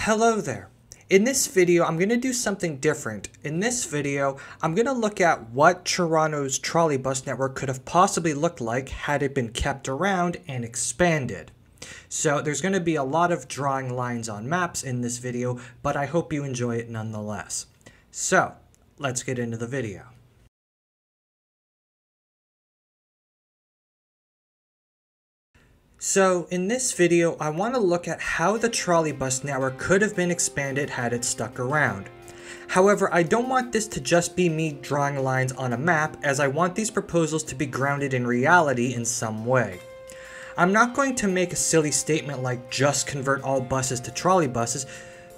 Hello there. In this video, I'm going to do something different. In this video, I'm going to look at what Toronto's trolley bus network could have possibly looked like had it been kept around and expanded. So there's going to be a lot of drawing lines on maps in this video, but I hope you enjoy it nonetheless. So let's get into the video. So in this video, I want to look at how the trolley bus network could have been expanded had it stuck around. However, I don't want this to just be me drawing lines on a map, as I want these proposals to be grounded in reality in some way. I'm not going to make a silly statement like just convert all buses to trolley buses,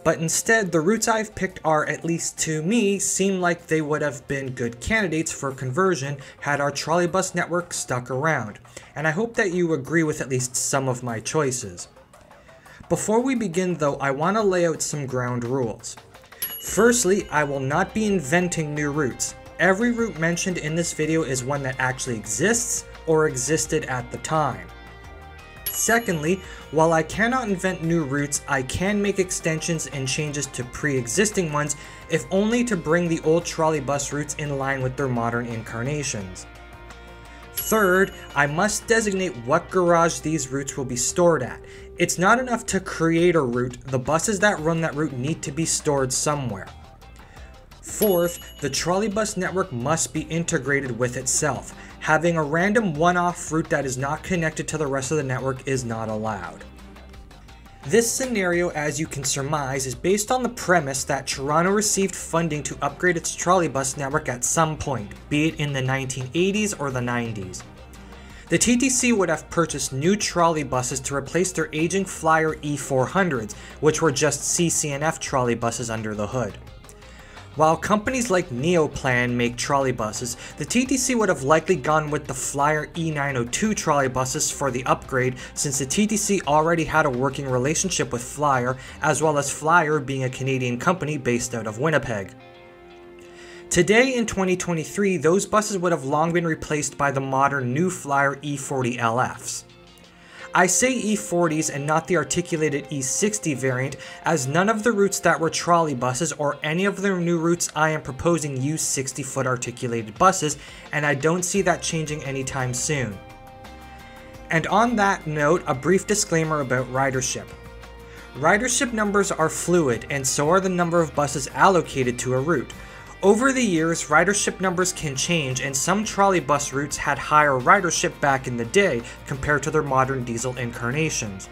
but instead the routes I've picked are, at least to me, seem like they would have been good candidates for conversion had our trolley bus network stuck around, and I hope that you agree with at least some of my choices. Before we begin though, I want to lay out some ground rules. Firstly, I will not be inventing new routes. Every route mentioned in this video is one that actually exists or existed at the time. Secondly, while I cannot invent new routes, I can make extensions and changes to pre-existing ones, if only to bring the old trolley bus routes in line with their modern incarnations. Third, I must designate what garage these routes will be stored at. It's not enough to create a route, the buses that run that route need to be stored somewhere. Fourth, the trolley bus network must be integrated with itself. Having a random one-off route that is not connected to the rest of the network is not allowed. This scenario, as you can surmise, is based on the premise that Toronto received funding to upgrade its trolley bus network at some point, be it in the 1980s or the 90s. The TTC would have purchased new trolley buses to replace their aging Flyer E400s, which were just CC&F trolley buses under the hood. While companies like Neoplan make trolley buses, the TTC would have likely gone with the Flyer E902 trolley buses for the upgrade, since the TTC already had a working relationship with Flyer, as well as Flyer being a Canadian company based out of Winnipeg. Today in 2023, those buses would have long been replaced by the modern new Flyer E40 LFs. I say E40s and not the articulated E60 variant, as none of the routes that were trolley buses or any of the new routes I am proposing use 60-foot articulated buses, and I don't see that changing anytime soon. And on that note, a brief disclaimer about ridership. Ridership numbers are fluid, and so are the number of buses allocated to a route. Over the years, ridership numbers can change, and some trolley bus routes had higher ridership back in the day compared to their modern diesel incarnations.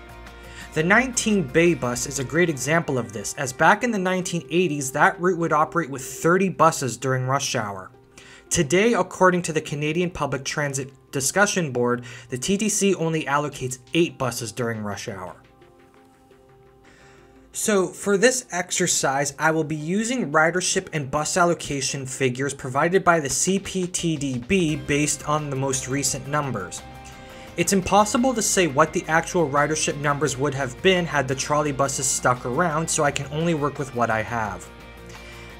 The 19 Bay bus is a great example of this, as back in the 1980s that route would operate with 30 buses during rush hour. Today, according to the Canadian Public Transit Discussion Board, the TTC only allocates 8 buses during rush hour. So for this exercise, I will be using ridership and bus allocation figures provided by the CPTDB based on the most recent numbers. It's impossible to say what the actual ridership numbers would have been had the trolley buses stuck around, so I can only work with what I have.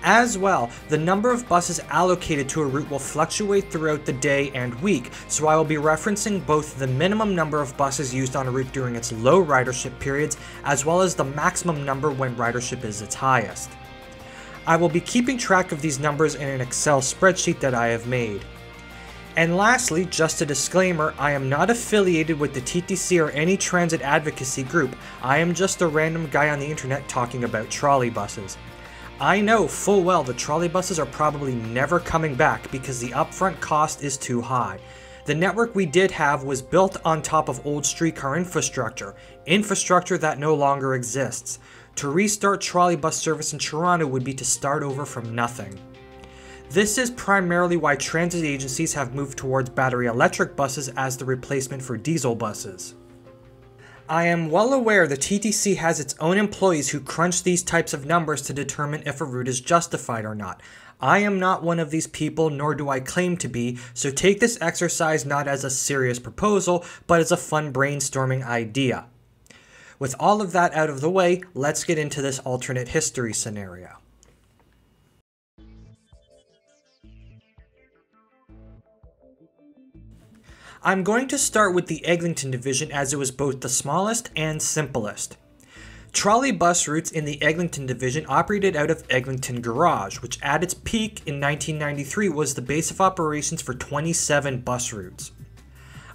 As well, the number of buses allocated to a route will fluctuate throughout the day and week, so I will be referencing both the minimum number of buses used on a route during its low ridership periods, as well as the maximum number when ridership is its highest. I will be keeping track of these numbers in an Excel spreadsheet that I have made. And lastly, just a disclaimer, I am not affiliated with the TTC or any transit advocacy group. I am just a random guy on the internet talking about trolley buses. I know full well the trolley buses are probably never coming back because the upfront cost is too high. The network we did have was built on top of old streetcar infrastructure that no longer exists. To restart trolley bus service in Toronto would be to start over from nothing. This is primarily why transit agencies have moved towards battery electric buses as the replacement for diesel buses. I am well aware the TTC has its own employees who crunch these types of numbers to determine if a route is justified or not. I am not one of these people, nor do I claim to be, so take this exercise not as a serious proposal, but as a fun brainstorming idea. With all of that out of the way, let's get into this alternate history scenario. I'm going to start with the Eglinton division as it was both the smallest and simplest. Trolley bus routes in the Eglinton division operated out of Eglinton Garage, which at its peak in 1993 was the base of operations for 27 bus routes.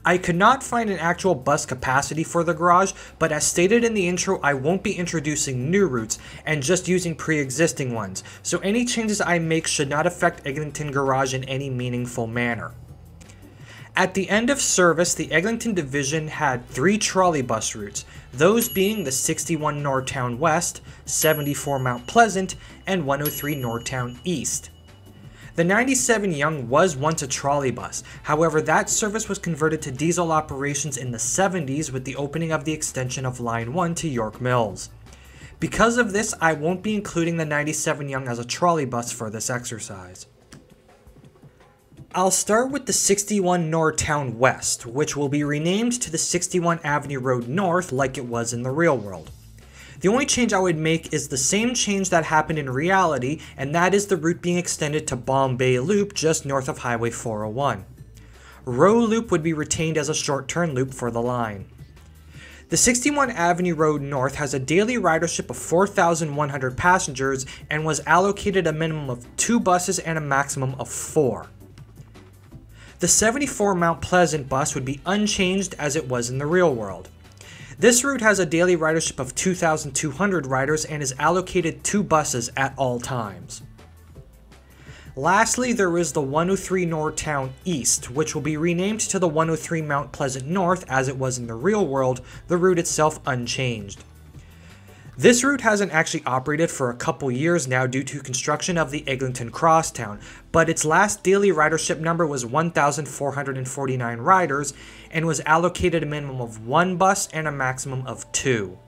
I could not find an actual bus capacity for the garage, but as stated in the intro, I won't be introducing new routes and just using pre-existing ones, so any changes I make should not affect Eglinton Garage in any meaningful manner. At the end of service, the Eglinton division had 3 trolley bus routes, those being the 61 Northtown West, 74 Mount Pleasant, and 103 Northtown East. The 97 Young was once a trolley bus, however that service was converted to diesel operations in the 70s with the opening of the extension of Line 1 to York Mills. Because of this, I won't be including the 97 Young as a trolley bus for this exercise. I'll start with the 61 Northtown West, which will be renamed to the 61 Avenue Road North like it was in the real world. The only change I would make is the same change that happened in reality, and that is the route being extended to Bombay Loop just north of Highway 401. Row Loop would be retained as a short-turn loop for the line. The 61 Avenue Road North has a daily ridership of 4,100 passengers and was allocated a minimum of 2 buses and a maximum of 4. The 74 Mount Pleasant bus would be unchanged as it was in the real world. This route has a daily ridership of 2,200 riders and is allocated 2 buses at all times. Lastly, there is the 103 Northtown East, which will be renamed to the 103 Mount Pleasant North as it was in the real world, the route itself unchanged. This route hasn't actually operated for a couple years now due to construction of the Eglinton Crosstown, but its last daily ridership number was 1,449 riders and was allocated a minimum of 1 bus and a maximum of 2.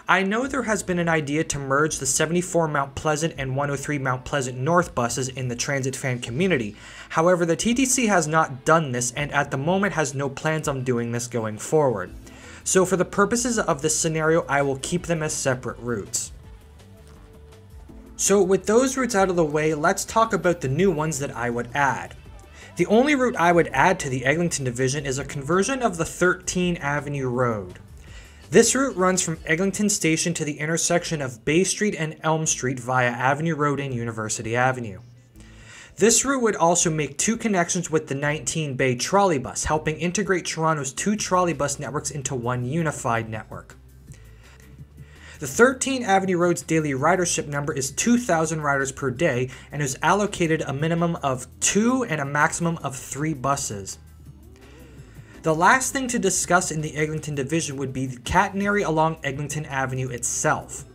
I know there has been an idea to merge the 74 Mount Pleasant and 103 Mount Pleasant North buses in the transit fan community. However, the TTC has not done this and at the moment has no plans on doing this going forward. So for the purposes of this scenario, I will keep them as separate routes. So with those routes out of the way, let's talk about the new ones that I would add. The only route I would add to the Eglinton division is a conversion of the 13 Avenue Road. This route runs from Eglinton Station to the intersection of Bay Street and Elm Street via Avenue Road and University Avenue. This route would also make 2 connections with the 19 Bay Trolley Bus, helping integrate Toronto's 2 trolley bus networks into one unified network. The 13 Avenue Road's daily ridership number is 2,000 riders per day and is allocated a minimum of 2 and a maximum of 3 buses. The last thing to discuss in the Eglinton division would be the catenary along Eglinton Avenue itself.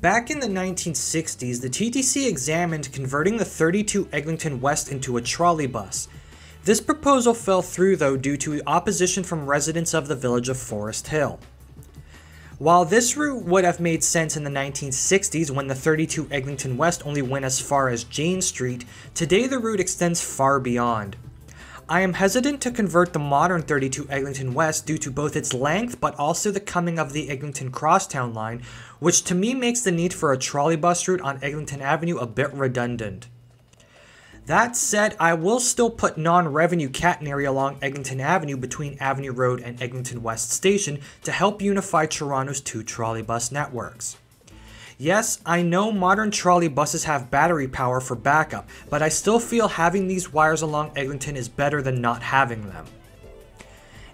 Back in the 1960s, the TTC examined converting the 32 Eglinton West into a trolley bus. This proposal fell through though due to opposition from residents of the village of Forest Hill. While this route would have made sense in the 1960s when the 32 Eglinton West only went as far as Jane Street, today the route extends far beyond. I am hesitant to convert the modern 32 Eglinton West due to both its length but also the coming of the Eglinton Crosstown line, which to me makes the need for a trolley bus route on Eglinton Avenue a bit redundant. That said, I will still put non-revenue catenary along Eglinton Avenue between Avenue Road and Eglinton West Station to help unify Toronto's 2 trolley bus networks. Yes, I know modern trolley buses have battery power for backup, but I still feel having these wires along Eglinton is better than not having them.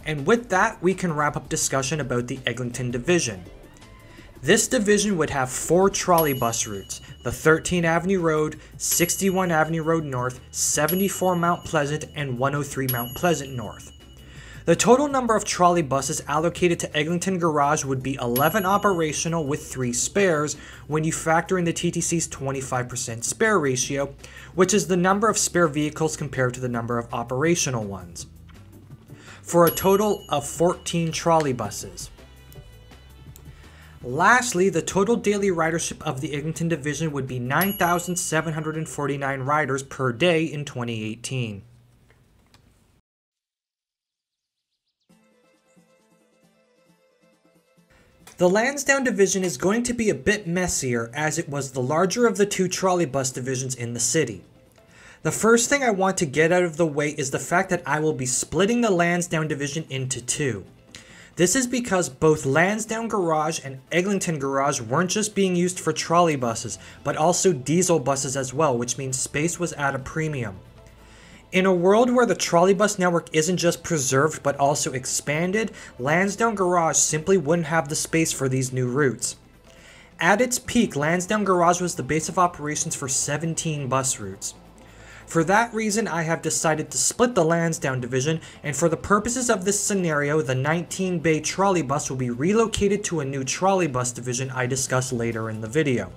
And with that, we can wrap up discussion about the Eglinton division. This division would have 4 trolley bus routes, the 13 Avenue Road, 61 Avenue Road North, 74 Mount Pleasant, and 103 Mount Pleasant North. The total number of trolley buses allocated to Eglinton Garage would be 11 operational with 3 spares when you factor in the TTC's 25% spare ratio, which is the number of spare vehicles compared to the number of operational ones, for a total of 14 trolley buses. Lastly, the total daily ridership of the Eglinton division would be 9,749 riders per day in 2018. The Lansdowne division is going to be a bit messier as it was the larger of the 2 trolley bus divisions in the city. The first thing I want to get out of the way is the fact that I will be splitting the Lansdowne division into 2. This is because both Lansdowne Garage and Eglinton Garage weren't just being used for trolley buses, but also diesel buses as well, which means space was at a premium. In a world where the trolley bus network isn't just preserved but also expanded, Lansdowne Garage simply wouldn't have the space for these new routes. At its peak, Lansdowne Garage was the base of operations for 17 bus routes. For that reason, I have decided to split the Lansdowne division, and for the purposes of this scenario, the 19-bay trolley bus will be relocated to a new trolley bus division I discuss later in the video.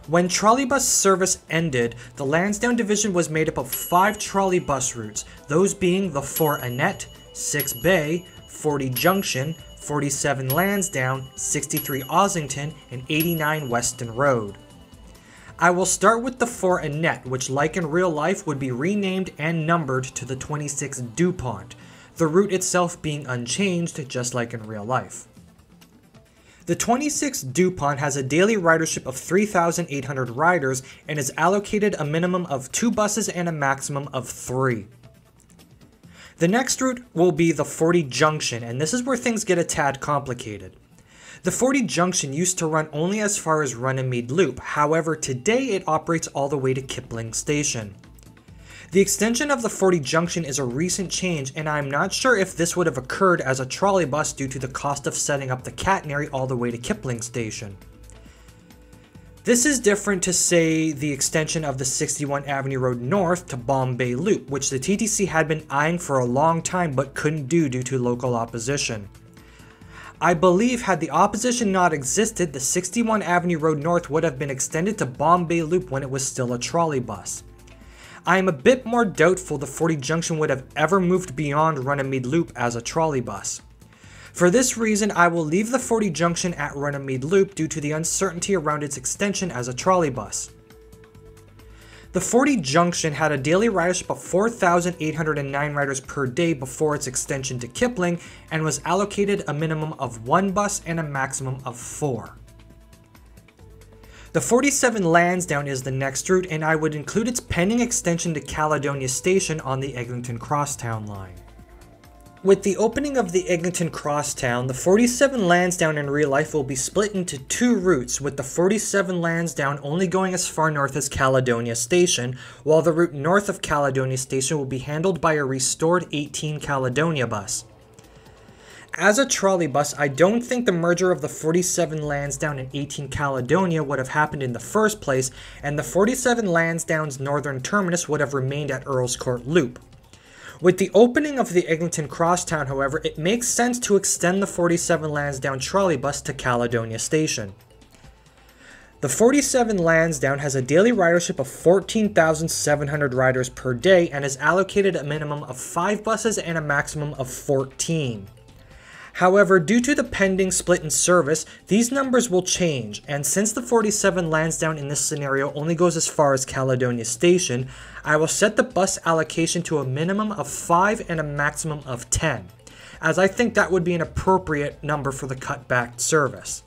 When trolley bus service ended, the Lansdowne division was made up of 5 trolley bus routes, those being the 4 Annette, 6 Bay, 40 Junction, 47 Lansdowne, 63 Ossington, and 89 Weston Road. I will start with the 4 Annette, which like in real life would be renamed and numbered to the 26 DuPont, the route itself being unchanged just like in real life. The 26 DuPont has a daily ridership of 3,800 riders and is allocated a minimum of 2 buses and a maximum of 3. The next route will be the 40 Junction, and this is where things get a tad complicated. The 40 Junction used to run only as far as Runnymede Loop, however today it operates all the way to Kipling Station. The extension of the 40 Junction is a recent change, and I'm not sure if this would have occurred as a trolley bus due to the cost of setting up the catenary all the way to Kipling Station. This is different to, say, the extension of the 61 Avenue Road North to Bombay Loop, which the TTC had been eyeing for a long time but couldn't do due to local opposition. I believe had the opposition not existed, the 61 Avenue Road North would have been extended to Bombay Loop when it was still a trolley bus. I am a bit more doubtful the 40 Junction would have ever moved beyond Runnymede Loop as a trolley bus. For this reason, I will leave the 40 Junction at Runnymede Loop due to the uncertainty around its extension as a trolley bus. The 40 Junction had a daily ridership of 4,809 riders per day before its extension to Kipling and was allocated a minimum of 1 bus and a maximum of 4. The 47 Lansdowne is the next route, and I would include its pending extension to Caledonia Station on the Eglinton Crosstown line. With the opening of the Eglinton Crosstown, the 47 Lansdowne in real life will be split into 2 routes, with the 47 Lansdowne only going as far north as Caledonia Station, while the route north of Caledonia Station will be handled by a restored 18 Caledonia bus. As a trolley bus, I don't think the merger of the 47 Lansdowne and 18 Caledonia would have happened in the first place, and the 47 Lansdowne's northern terminus would have remained at Earls Court Loop. With the opening of the Eglinton Crosstown, however, it makes sense to extend the 47 Lansdowne trolley bus to Caledonia Station. The 47 Lansdowne has a daily ridership of 14,700 riders per day and is allocated a minimum of 5 buses and a maximum of 14. However, due to the pending split in service, these numbers will change, and since the 47 Lansdowne in this scenario only goes as far as Caledonia Station, I will set the bus allocation to a minimum of 5 and a maximum of 10, as I think that would be an appropriate number for the cutback service.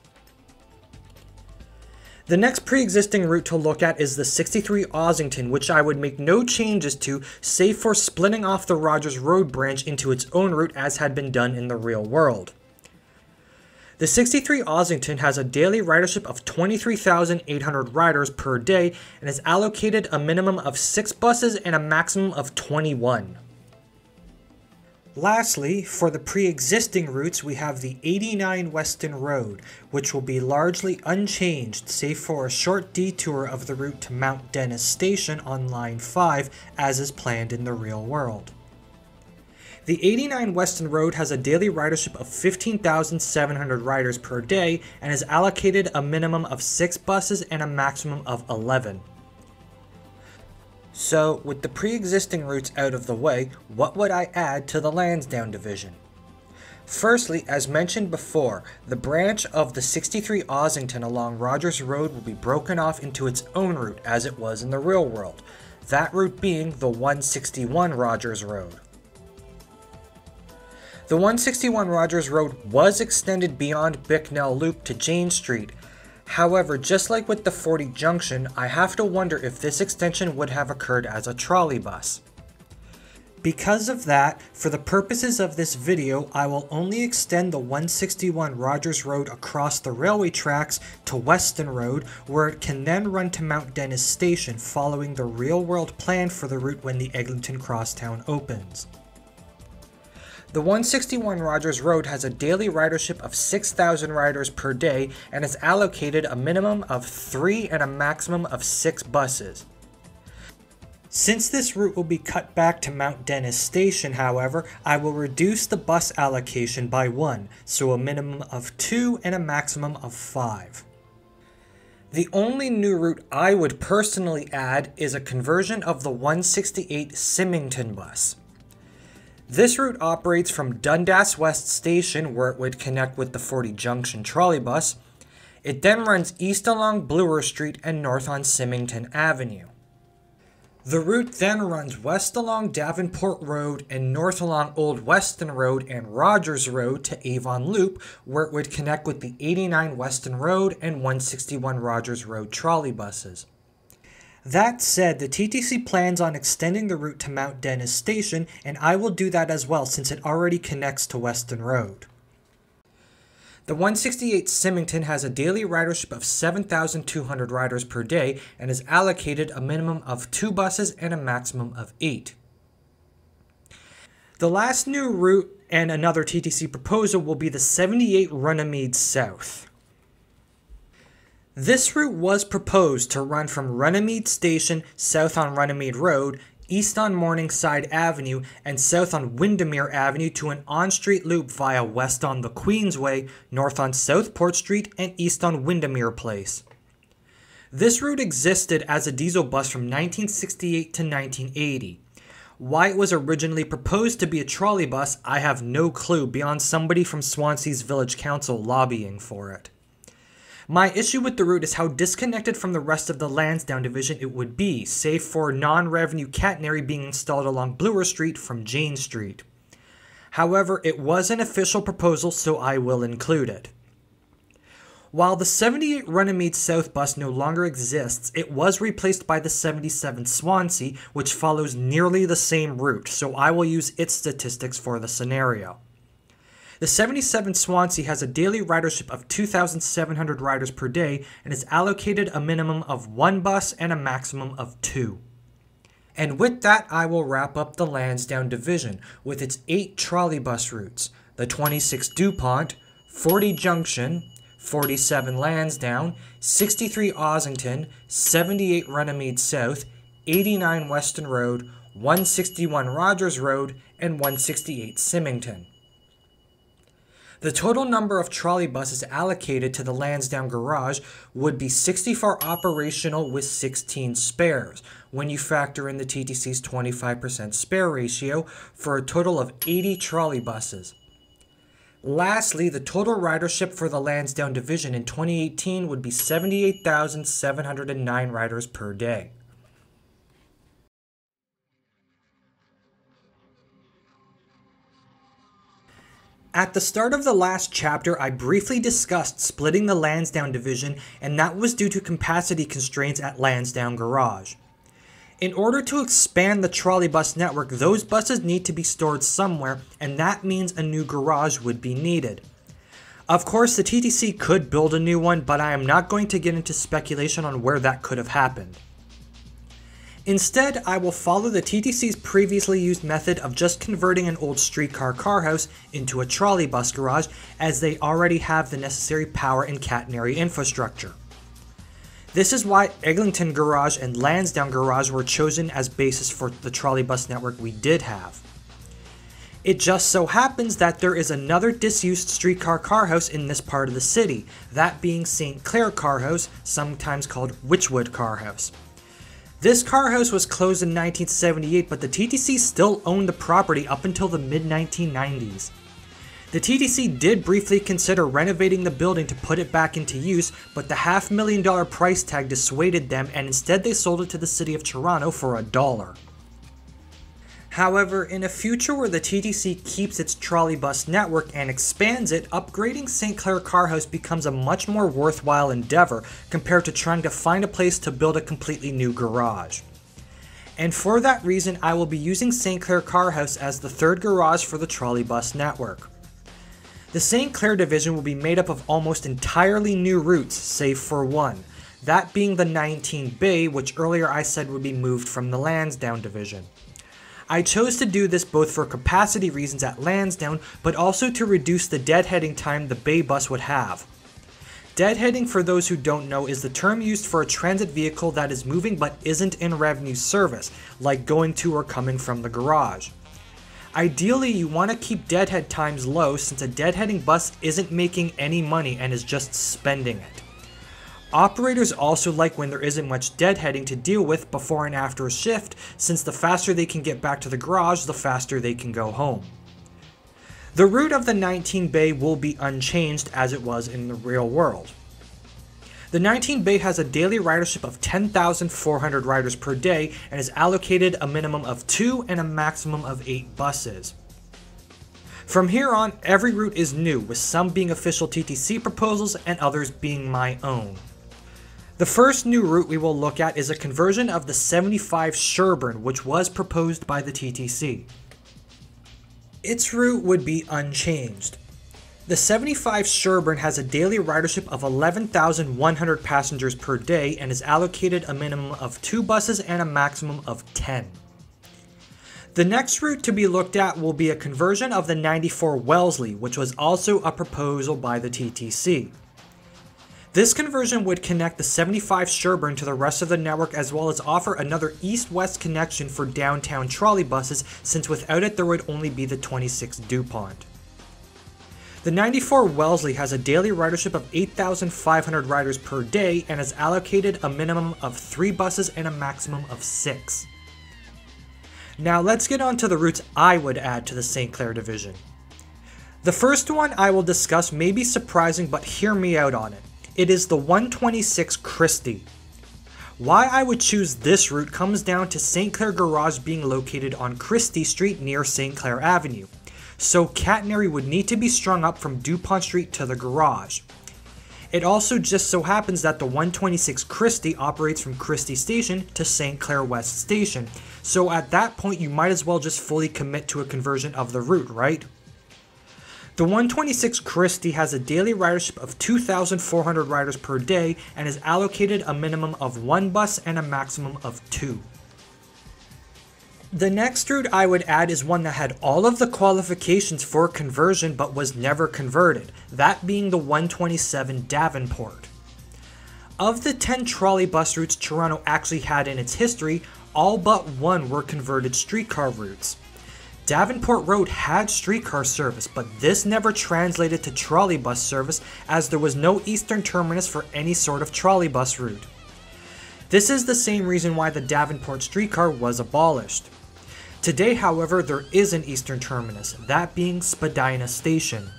The next pre-existing route to look at is the 63 Ossington, which I would make no changes to, save for splitting off the Rogers Road branch into its own route as had been done in the real world. The 63 Ossington has a daily ridership of 23,800 riders per day and is allocated a minimum of 6 buses and a maximum of 21. Lastly, for the pre-existing routes, we have the 89 Weston Road, which will be largely unchanged save for a short detour of the route to Mount Dennis Station on Line 5 as is planned in the real world. The 89 Weston Road has a daily ridership of 15,700 riders per day and is allocated a minimum of 6 buses and a maximum of 11. So, with the pre-existing routes out of the way, what would I add to the Lansdowne division? Firstly, as mentioned before, the branch of the 63 Ossington along Rogers Road will be broken off into its own route as it was in the real world, that route being the 161 Rogers Road. The 161 Rogers Road was extended beyond Bicknell Loop to Jane Street. However, just like with the 40 Junction, I have to wonder if this extension would have occurred as a trolley bus. Because of that, for the purposes of this video, I will only extend the 161 Rogers Road across the railway tracks to Weston Road, where it can then run to Mount Dennis Station following the real-world plan for the route when the Eglinton Crosstown opens. The 161 Rogers Road has a daily ridership of 6,000 riders per day and is allocated a minimum of 3 and a maximum of 6 buses. Since this route will be cut back to Mount Dennis Station, however, I will reduce the bus allocation by 1, so a minimum of 2 and a maximum of 5. The only new route I would personally add is a conversion of the 168 Symington bus. This route operates from Dundas West Station, where it would connect with the 40 Junction Trolley Bus. It then runs east along Bloor Street and north on Symington Avenue. The route then runs west along Davenport Road and north along Old Weston Road and Rogers Road to Avon Loop, where it would connect with the 89 Weston Road and 161 Rogers Road trolley buses. That said, the TTC plans on extending the route to Mount Dennis Station, and I will do that as well since it already connects to Weston Road. The 168 Symington has a daily ridership of 7,200 riders per day and is allocated a minimum of 2 buses and a maximum of 8. The last new route and another TTC proposal will be the 78 Runnymede South. This route was proposed to run from Runnymede Station south on Runnymede Road, east on Morningside Avenue, and south on Windermere Avenue to an on-street loop via west on the Queensway, north on Southport Street, and east on Windermere Place. This route existed as a diesel bus from 1968 to 1980. Why it was originally proposed to be a trolley bus, I have no clue beyond somebody from Swansea's Village Council lobbying for it. My issue with the route is how disconnected from the rest of the Lansdowne division it would be, save for non-revenue catenary being installed along Bloor Street from Jane Street. However, it was an official proposal, so I will include it. While the 78 Runnymede South bus no longer exists, it was replaced by the 77 Swansea, which follows nearly the same route, so I will use its statistics for the scenario. The 77 Swansea has a daily ridership of 2,700 riders per day and is allocated a minimum of 1 bus and a maximum of 2. And with that, I will wrap up the Lansdowne division with its 8 trolley bus routes: the 26 DuPont, 40 Junction, 47 Lansdowne, 63 Ossington, 78 Runnymede South, 89 Weston Road, 161 Rogers Road, and 168 Symington. The total number of trolley buses allocated to the Lansdowne garage would be 64 operational with 16 spares, when you factor in the TTC's 25% spare ratio, for a total of 80 trolley buses. Lastly, the total ridership for the Lansdowne division in 2018 would be 78,709 riders per day. At the start of the last chapter, I briefly discussed splitting the Lansdowne division, and that was due to capacity constraints at Lansdowne Garage. In order to expand the trolley bus network, those buses need to be stored somewhere, and that means a new garage would be needed. Of course, the TTC could build a new one, but I am not going to get into speculation on where that could have happened. Instead, I will follow the TTC's previously used method of just converting an old streetcar car house into a trolley bus garage, as they already have the necessary power and catenary infrastructure. This is why Eglinton Garage and Lansdowne Garage were chosen as basis for the trolley bus network we did have. It just so happens that there is another disused streetcar car house in this part of the city, that being St.Clair Car House, sometimes called Witchwood Car House. This car house was closed in 1978, but the TTC still owned the property up until the mid-1990s. The TTC did briefly consider renovating the building to put it back into use, but the $500,000 price tag dissuaded them, and instead they sold it to the city of Toronto for $1. However, in a future where the TTC keeps its trolley bus network and expands it, upgrading St.Clair Car House becomes a much more worthwhile endeavor compared to trying to find a place to build a completely new garage. And for that reason, I will be using St. Clair Carhouse as the third garage for the trolley bus network. The St. Clair division will be made up of almost entirely new routes, save for one, that being the 19B, which earlier I said would be moved from the Lansdowne division. I chose to do this both for capacity reasons at Lansdowne, but also to reduce the deadheading time the bay bus would have. Deadheading, for those who don't know, is the term used for a transit vehicle that is moving but isn't in revenue service, like going to or coming from the garage. Ideally, you want to keep deadhead times low since a deadheading bus isn't making any money and is just spending it. Operators also like when there isn't much deadheading to deal with before and after a shift, since the faster they can get back to the garage, the faster they can go home. The route of the 19 bay will be unchanged as it was in the real world. The 19 bay has a daily ridership of 10,400 riders per day and is allocated a minimum of 2 and a maximum of 8 buses. From here on, every route is new, with some being official TTC proposals and others being my own. The first new route we will look at is a conversion of the 75 Sherburne, which was proposed by the TTC. Its route would be unchanged. The 75 Sherburne has a daily ridership of 11,100 passengers per day and is allocated a minimum of 2 buses and a maximum of 10. The next route to be looked at will be a conversion of the 94 Wellesley, which was also a proposal by the TTC. This conversion would connect the 75 Sherburne to the rest of the network as well as offer another east-west connection for downtown trolley buses, since without it there would only be the 26 DuPont. The 94 Wellesley has a daily ridership of 8,500 riders per day and is allocated a minimum of 3 buses and a maximum of 6. Now let's get on to the routes I would add to the St. Clair division. The first one I will discuss may be surprising, but hear me out on it. It is the 126 Christie. Why I would choose this route comes down to St. Clair Garage being located on Christie Street near St. Clair Avenue, so catenary would need to be strung up from DuPont Street to the garage. It also just so happens that the 126 Christie operates from Christie Station to St. Clair West Station, so at that point you might as well just fully commit to a conversion of the route, right? The 126 Christie has a daily ridership of 2,400 riders per day and is allocated a minimum of 1 bus and a maximum of 2. The next route I would add is one that had all of the qualifications for conversion but was never converted, that being the 127 Davenport. Of the 10 trolley bus routes Toronto actually had in its history, all but one were converted streetcar routes. Davenport Road had streetcar service, but this never translated to trolley bus service as there was no eastern terminus for any sort of trolley bus route. This is the same reason why the Davenport streetcar was abolished. Today, however, there is an eastern terminus, that being Spadina Station.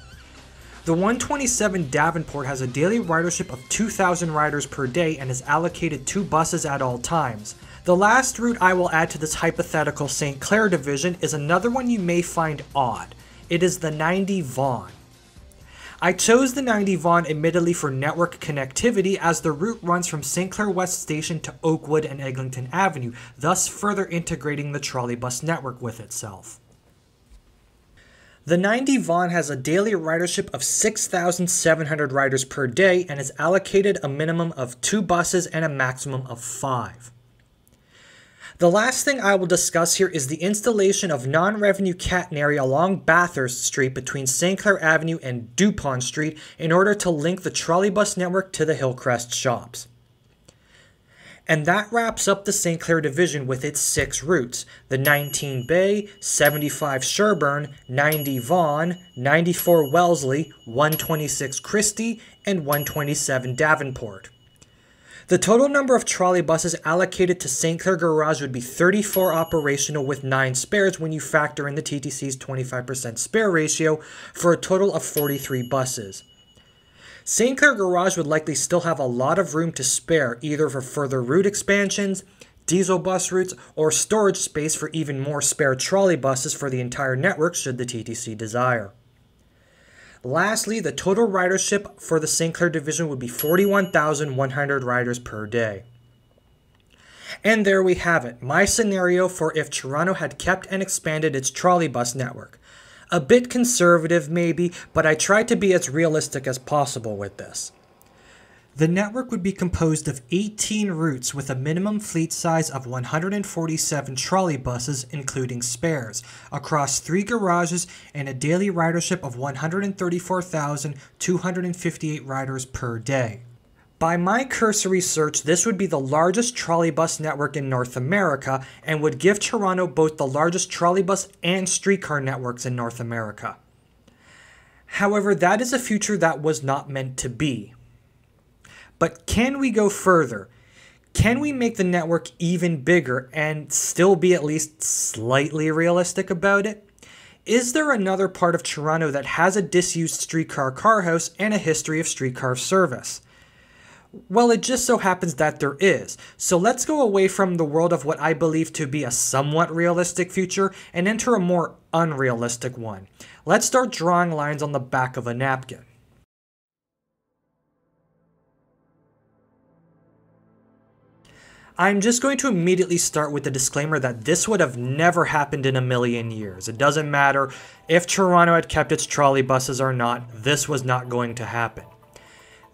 The 127 Davenport has a daily ridership of 2,000 riders per day and is allocated 2 buses at all times. The last route I will add to this hypothetical St. Clair division is another one you may find odd. It is the 90 Vaughan. I chose the 90 Vaughan admittedly for network connectivity as the route runs from St. Clair West Station to Oakwood and Eglinton Avenue, thus further integrating the trolley bus network with itself. The 90 Vaughan has a daily ridership of 6,700 riders per day and is allocated a minimum of 2 buses and a maximum of 5. The last thing I will discuss here is the installation of non-revenue catenary along Bathurst Street between St. Clair Avenue and DuPont Street in order to link the trolley bus network to the Hillcrest shops. And that wraps up the St. Clair division with its 6 routes: the 19 Bay, 75 Sherburne, 90 Vaughan, 94 Wellesley, 126 Christie, and 127 Davenport. The total number of trolley buses allocated to St. Clair Garage would be 34 operational with 9 spares when you factor in the TTC's 25% spare ratio, for a total of 43 buses. St. Clair Garage would likely still have a lot of room to spare, either for further route expansions, diesel bus routes, or storage space for even more spare trolley buses for the entire network should the TTC desire. Lastly, the total ridership for the St. Clair division would be 41,100 riders per day. And there we have it, my scenario for if Toronto had kept and expanded its trolley bus network. A bit conservative maybe, but I tried to be as realistic as possible with this. The network would be composed of 18 routes with a minimum fleet size of 147 trolley buses, including spares, across 3 garages and a daily ridership of 134,258 riders per day. By my cursory search, this would be the largest trolley bus network in North America and would give Toronto both the largest trolley bus and streetcar networks in North America. However, that is a future that was not meant to be. But can we go further? Can we make the network even bigger and still be at least slightly realistic about it? Is there another part of Toronto that has a disused streetcar car house and a history of streetcar service? Well, it just so happens that there is. So let's go away from the world of what I believe to be a somewhat realistic future and enter a more unrealistic one. Let's start drawing lines on the back of a napkin. I'm just going to immediately start with the disclaimer that this would have never happened in a million years. It doesn't matter if Toronto had kept its trolley buses or not, this was not going to happen.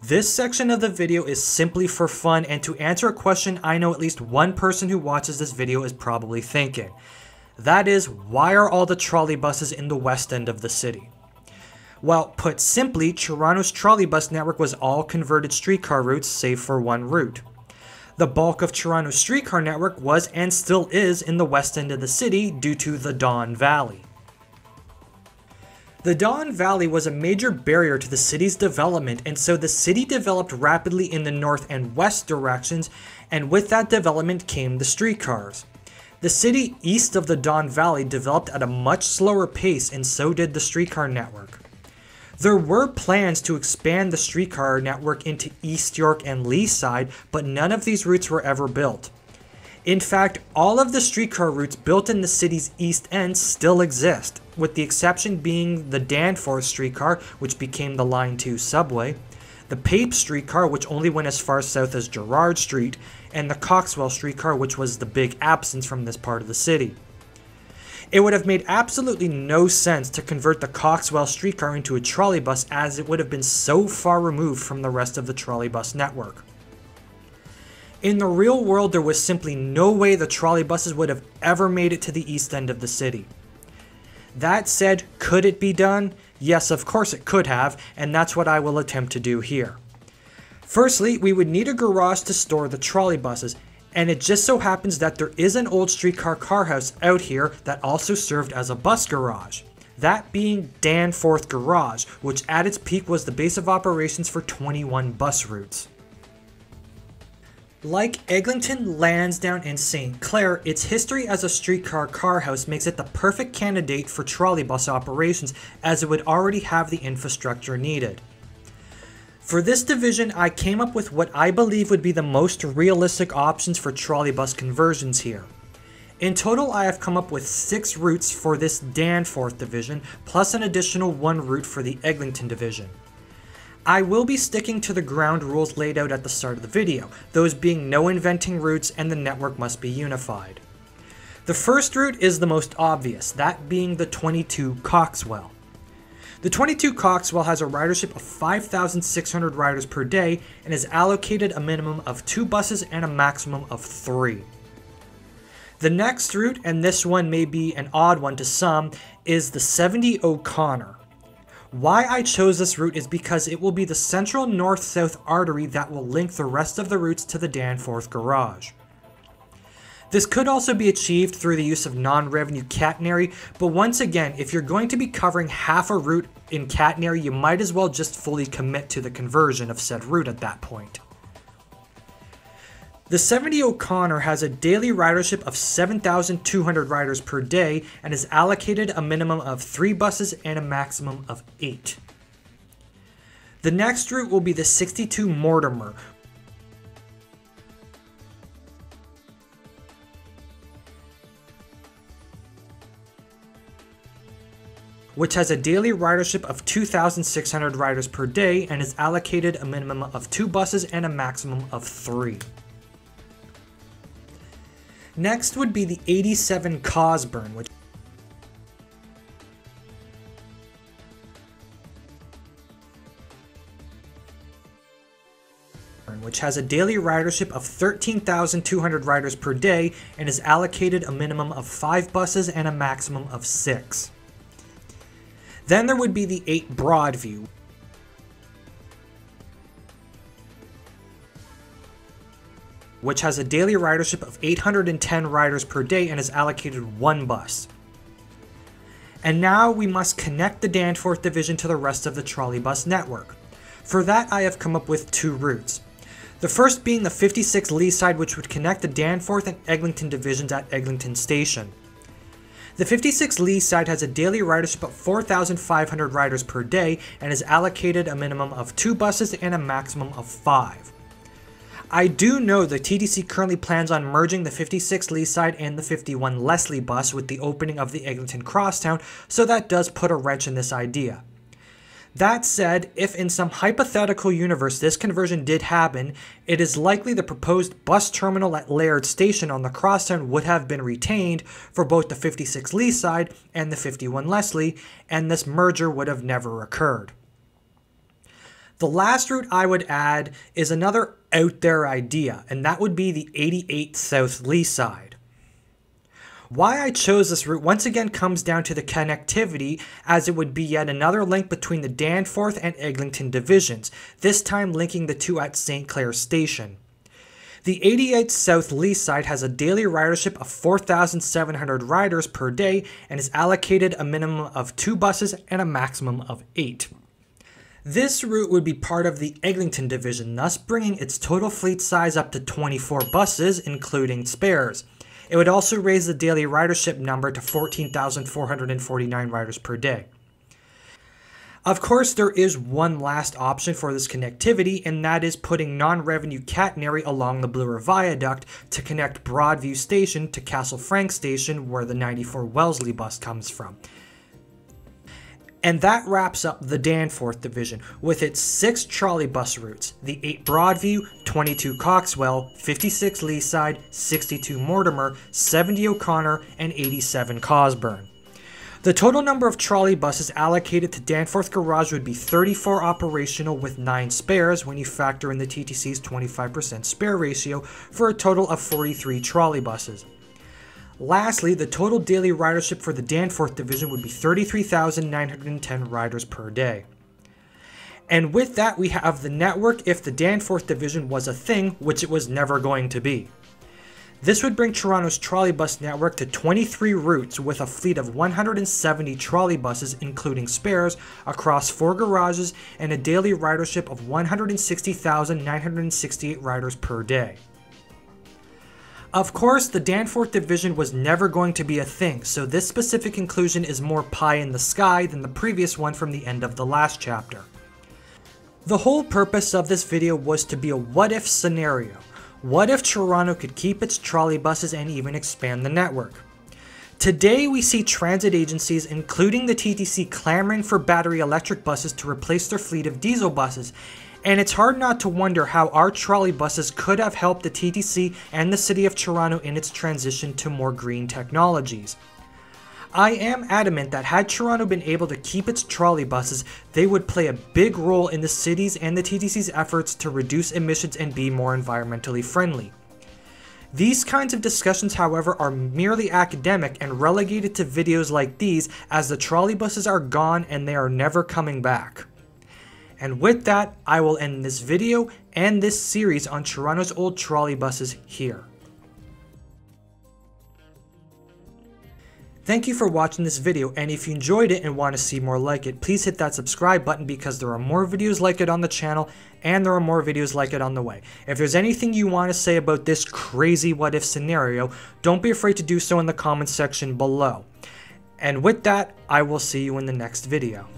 This section of the video is simply for fun and to answer a question I know at least one person who watches this video is probably thinking. That is, why are all the trolley buses in the west end of the city? Well, put simply, Toronto's trolley bus network was all converted streetcar routes save for one route. The bulk of Toronto's streetcar network was and still is in the west end of the city due to the Don Valley. The Don Valley was a major barrier to the city's development, and so the city developed rapidly in the north and west directions, and with that development came the streetcars. The city east of the Don Valley developed at a much slower pace, and so did the streetcar network. There were plans to expand the streetcar network into East York and Leaside, but none of these routes were ever built. In fact, all of the streetcar routes built in the city's east end still exist, with the exception being the Danforth streetcar, which became the Line 2 subway, the Pape streetcar, which only went as far south as Gerrard Street, and the Coxwell streetcar, which was the big absence from this part of the city. It would have made absolutely no sense to convert the Coxwell streetcar into a trolley bus, as it would have been so far removed from the rest of the trolley bus network. In the real world, there was simply no way the trolley buses would have ever made it to the east end of the city. That said, could it be done? Yes, of course it could have, and that's what I will attempt to do here. Firstly, we would need a garage to store the trolley buses, and it just so happens that there is an old streetcar car house out here that also served as a bus garage. That being Danforth Garage, which at its peak was the base of operations for 21 bus routes. Like Eglinton, Lansdowne, and St.Clair, its history as a streetcar car house makes it the perfect candidate for trolley bus operations, as it would already have the infrastructure needed. For this division, I came up with what I believe would be the most realistic options for trolley bus conversions here. In total, I have come up with 6 routes for this Danforth division, plus an additional 1 route for the Eglinton division. I will be sticking to the ground rules laid out at the start of the video, those being no inventing routes and the network must be unified. The first route is the most obvious, that being the 22 Coxwell. The 22 Coxwell has a ridership of 5,600 riders per day and is allocated a minimum of 2 buses and a maximum of 3. The next route, and this one may be an odd one to some, is the 70 O'Connor. Why I chose this route is because it will be the central north-south artery that will link the rest of the routes to the Danforth garage. This could also be achieved through the use of non-revenue catenary, but once again, if you're going to be covering half a route in catenary, you might as well just fully commit to the conversion of said route at that point. The 70 O'Connor has a daily ridership of 7,200 riders per day and is allocated a minimum of 3 buses and a maximum of 8. The next route will be the 62 Mortimer, which has a daily ridership of 2,600 riders per day and is allocated a minimum of 2 buses and a maximum of 3. Next would be the 87 Cosburn, which has a daily ridership of 13,200 riders per day and is allocated a minimum of 5 buses and a maximum of 6. Then there would be the 8 Broadview, which has a daily ridership of 810 riders per day and is allocated 1 bus. And now we must connect the Danforth division to the rest of the trolley bus network. For that, I have come up with 2 routes. The first being the 56 Lee side, which would connect the Danforth and Eglinton divisions at Eglinton Station. The 56 Lee side has a daily ridership of 4,500 riders per day and is allocated a minimum of 2 buses and a maximum of 5. I do know the TTC currently plans on merging the 56 Lee side and the 51 Leslie bus with the opening of the Eglinton Crosstown, so that does put a wrench in this idea. That said, if in some hypothetical universe this conversion did happen, it is likely the proposed bus terminal at Laird Station on the crosstown would have been retained for both the 56 Lee side and the 51 Leslie, and this merger would have never occurred. The last route I would add is another out there idea, and that would be the 88 South Lee side. Why I chose this route once again comes down to the connectivity, as it would be yet another link between the Danforth and Eglinton divisions, this time linking the two at St.Clair Station. The 88 South Lee side has a daily ridership of 4,700 riders per day and is allocated a minimum of 2 buses and a maximum of 8. This route would be part of the Eglinton division, thus bringing its total fleet size up to 24 buses, including spares. It would also raise the daily ridership number to 14,449 riders per day. Of course, there is one last option for this connectivity, and that is putting non-revenue catenary along the Bloor Viaduct to connect Broadview Station to Castle Frank Station, where the 94 Wellesley bus comes from. And that wraps up the Danforth division with its 6 trolley bus routes: the 8 Broadview, 22 Coxwell, 56 Leaside, 62 Mortimer, 70 O'Connor, and 87 Cosburn. The total number of trolley buses allocated to Danforth Garage would be 34 operational with 9 spares when you factor in the TTC's 25% spare ratio, for a total of 43 trolley buses. Lastly, the total daily ridership for the Danforth division would be 33,910 riders per day. And with that, we have the network if the Danforth division was a thing, which it was never going to be. This would bring Toronto's trolley bus network to 23 routes with a fleet of 170 trolley buses, including spares, across 4 garages and a daily ridership of 160,968 riders per day. Of course, the Danforth division was never going to be a thing, so this specific inclusion is more pie in the sky than the previous one from the end of the last chapter. The whole purpose of this video was to be a what-if scenario. What if Toronto could keep its trolley buses and even expand the network? Today we see transit agencies, including the TTC, clamoring for battery electric buses to replace their fleet of diesel buses, and it's hard not to wonder how our trolley buses could have helped the TTC and the City of Toronto in its transition to more green technologies. I am adamant that had Toronto been able to keep its trolley buses, they would play a big role in the city's and the TTC's efforts to reduce emissions and be more environmentally friendly. These kinds of discussions, however, are merely academic and relegated to videos like these, as the trolley buses are gone and they are never coming back. And with that, I will end this video and this series on Toronto's old trolley buses here. Thank you for watching this video, and if you enjoyed it and want to see more like it, please hit that subscribe button because there are more videos like it on the channel and there are more videos like it on the way. If there's anything you want to say about this crazy what if scenario, don't be afraid to do so in the comments section below. And with that, I will see you in the next video.